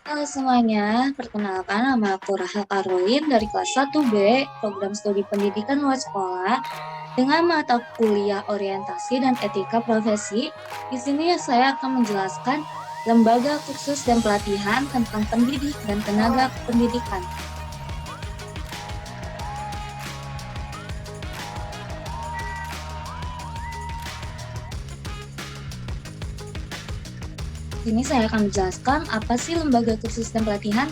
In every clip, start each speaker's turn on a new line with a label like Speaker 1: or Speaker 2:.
Speaker 1: Halo semuanya, perkenalkan nama aku Rahel Karolin dari kelas 1B, program studi pendidikan luar sekolah, dengan mata kuliah orientasi dan etika profesi. Di sini saya akan menjelaskan lembaga kursus dan pelatihan tentang pendidik dan tenaga pendidikan. Di sini saya akan menjelaskan apa sih lembaga kursus dan pelatihan,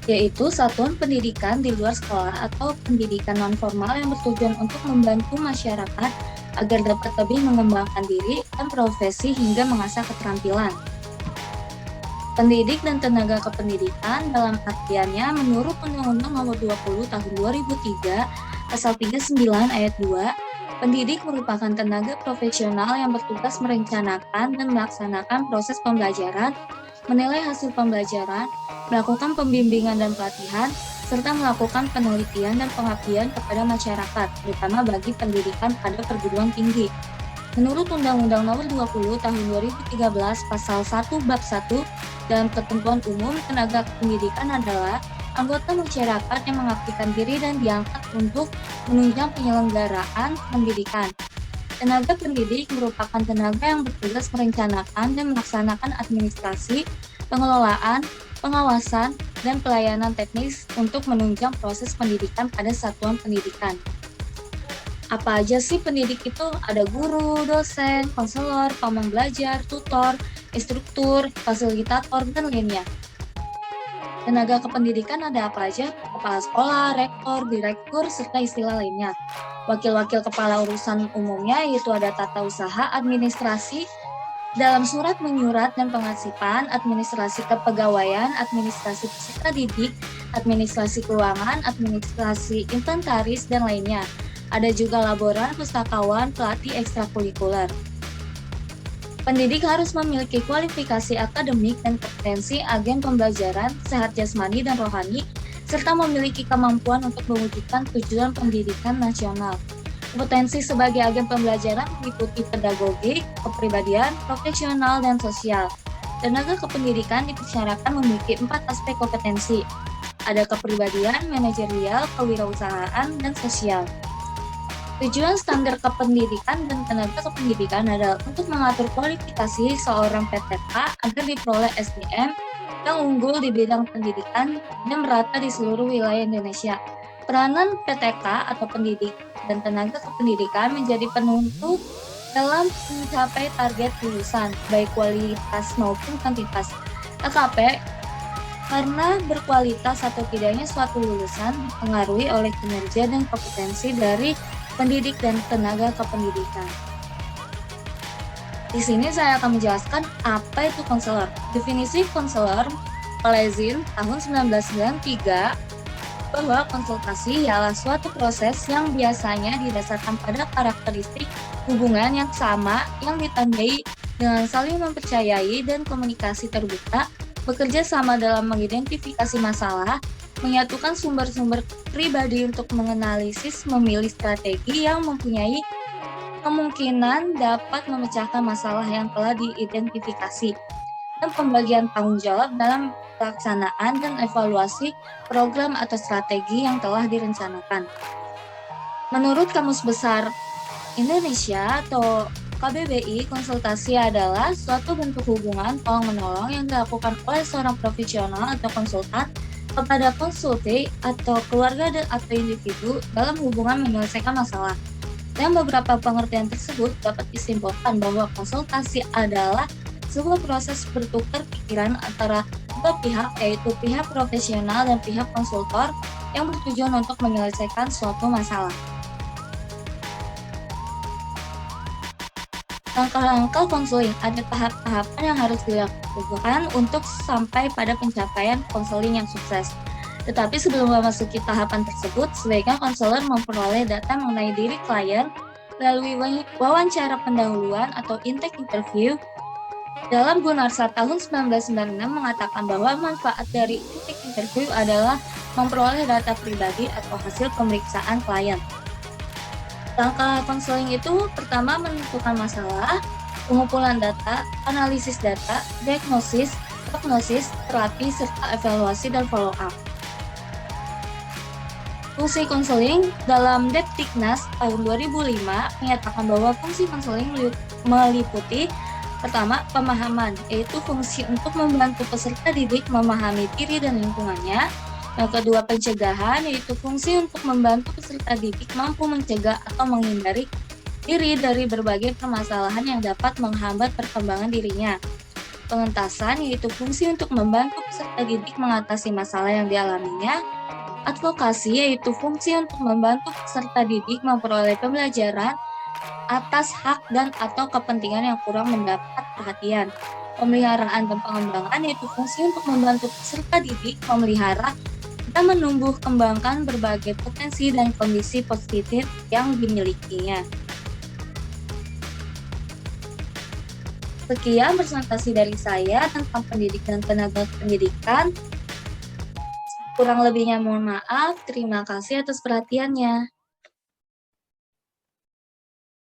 Speaker 1: yaitu satuan pendidikan di luar sekolah atau pendidikan non-formal yang bertujuan untuk membantu masyarakat agar dapat lebih mengembangkan diri dan profesi hingga mengasah keterampilan. Pendidik dan tenaga kependidikan dalam artiannya menurut Undang-Undang Nomor 20 Tahun 2003, Pasal 39 Ayat 2, pendidik merupakan tenaga profesional yang bertugas merencanakan dan melaksanakan proses pembelajaran, menilai hasil pembelajaran, melakukan pembimbingan dan pelatihan, serta melakukan penelitian dan pengabdian kepada masyarakat, terutama bagi pendidikan pada perguruan tinggi. Menurut Undang-Undang Nomor 20 Tahun 2013 Pasal 1 Bab 1, dalam ketentuan umum, tenaga pendidikan adalah anggota masyarakat yang mengabdikan diri dan diangkat untuk menunjang penyelenggaraan pendidikan. Tenaga pendidik merupakan tenaga yang bertugas merencanakan dan melaksanakan administrasi, pengelolaan, pengawasan, dan pelayanan teknis untuk menunjang proses pendidikan pada satuan pendidikan. Apa aja sih pendidik itu? Ada guru, dosen, konselor, pamong belajar, tutor, instruktur, fasilitator, dan lainnya. Tenaga kependidikan ada apa aja? Kepala sekolah, rektor, direktur, serta istilah lainnya. Wakil-wakil kepala urusan umumnya yaitu ada tata usaha, administrasi, dalam surat menyurat dan pengasipan, administrasi kepegawaian, administrasi peserta didik, administrasi keuangan, administrasi inventaris, dan lainnya. Ada juga laboran, pustakawan, pelatih ekstrakurikuler. Pendidik harus memiliki kualifikasi akademik dan kompetensi agen pembelajaran, sehat jasmani dan rohani, serta memiliki kemampuan untuk mewujudkan tujuan pendidikan nasional. Kompetensi sebagai agen pembelajaran meliputi pedagogi, kepribadian, profesional, dan sosial. Tenaga kependidikan dipersyaratkan memiliki 4 aspek kompetensi. Ada kepribadian, manajerial, kewirausahaan, dan sosial. Tujuan standar kependidikan dan tenaga kependidikan adalah untuk mengatur kualifikasi seorang PTK agar diperoleh SDM yang unggul di bidang pendidikan dan merata di seluruh wilayah Indonesia. Peranan PTK atau pendidik dan tenaga kependidikan menjadi penentu dalam mencapai target lulusan, baik kualitas maupun kuantitas. LKP karena berkualitas atau tidaknya suatu lulusan dipengaruhi oleh kinerja dan kompetensi dari pendidik dan tenaga kependidikan. Di sini saya akan menjelaskan apa itu konselor. Definisi konselor oleh Zinn tahun 1993 bahwa konsultasi ialah suatu proses yang biasanya didasarkan pada karakteristik hubungan yang sama yang ditandai dengan saling mempercayai dan komunikasi terbuka, bekerja sama dalam mengidentifikasi masalah, menyatukan sumber-sumber pribadi untuk menganalisis, memilih strategi yang mempunyai kemungkinan dapat memecahkan masalah yang telah diidentifikasi, dan pembagian tanggung jawab dalam pelaksanaan dan evaluasi program atau strategi yang telah direncanakan. Menurut Kamus Besar Indonesia atau KBBI, konsultasi adalah suatu bentuk hubungan tolong-menolong yang dilakukan oleh seorang profesional atau konsultan kepada konsulti atau keluarga atau individu dalam hubungan menyelesaikan masalah. Dan beberapa pengertian tersebut dapat disimpulkan bahwa konsultasi adalah sebuah proses bertukar pikiran antara dua pihak, yaitu pihak profesional dan pihak konsultor yang bertujuan untuk menyelesaikan suatu masalah. Langkah-langkah konseling, ada tahap-tahapan yang harus dilakukan untuk sampai pada pencapaian konseling yang sukses. Tetapi sebelum memasuki tahapan tersebut, sebaiknya konselor memperoleh data mengenai diri klien melalui wawancara pendahuluan atau intake interview. Dalam Gunarsa tahun 1996 mengatakan bahwa manfaat dari intake interview adalah memperoleh data pribadi atau hasil pemeriksaan klien. Langkah konseling itu pertama menentukan masalah, pengumpulan data, analisis data, diagnosis, prognosis, terapi, serta evaluasi dan follow up. Fungsi konseling dalam Depdiknas tahun 2005 menyatakan bahwa fungsi konseling meliputi pertama, pemahaman, yaitu fungsi untuk membantu peserta didik memahami diri dan lingkungannya. Yang kedua, pencegahan, yaitu fungsi untuk membantu peserta didik mampu mencegah atau menghindari diri dari berbagai permasalahan yang dapat menghambat perkembangan dirinya. Pengentasan, yaitu fungsi untuk membantu peserta didik mengatasi masalah yang dialaminya. Advokasi, yaitu fungsi untuk membantu peserta didik memperoleh pembelajaran atas hak dan atau kepentingan yang kurang mendapat perhatian. Pemeliharaan dan pengembangan, yaitu fungsi untuk membantu peserta didik memelihara dan menumbuh kembangkan berbagai potensi dan kondisi positif yang dimilikinya. Sekian presentasi dari saya tentang pendidik dan tenaga pendidikan. Kurang lebihnya mohon maaf. Terima kasih atas perhatiannya.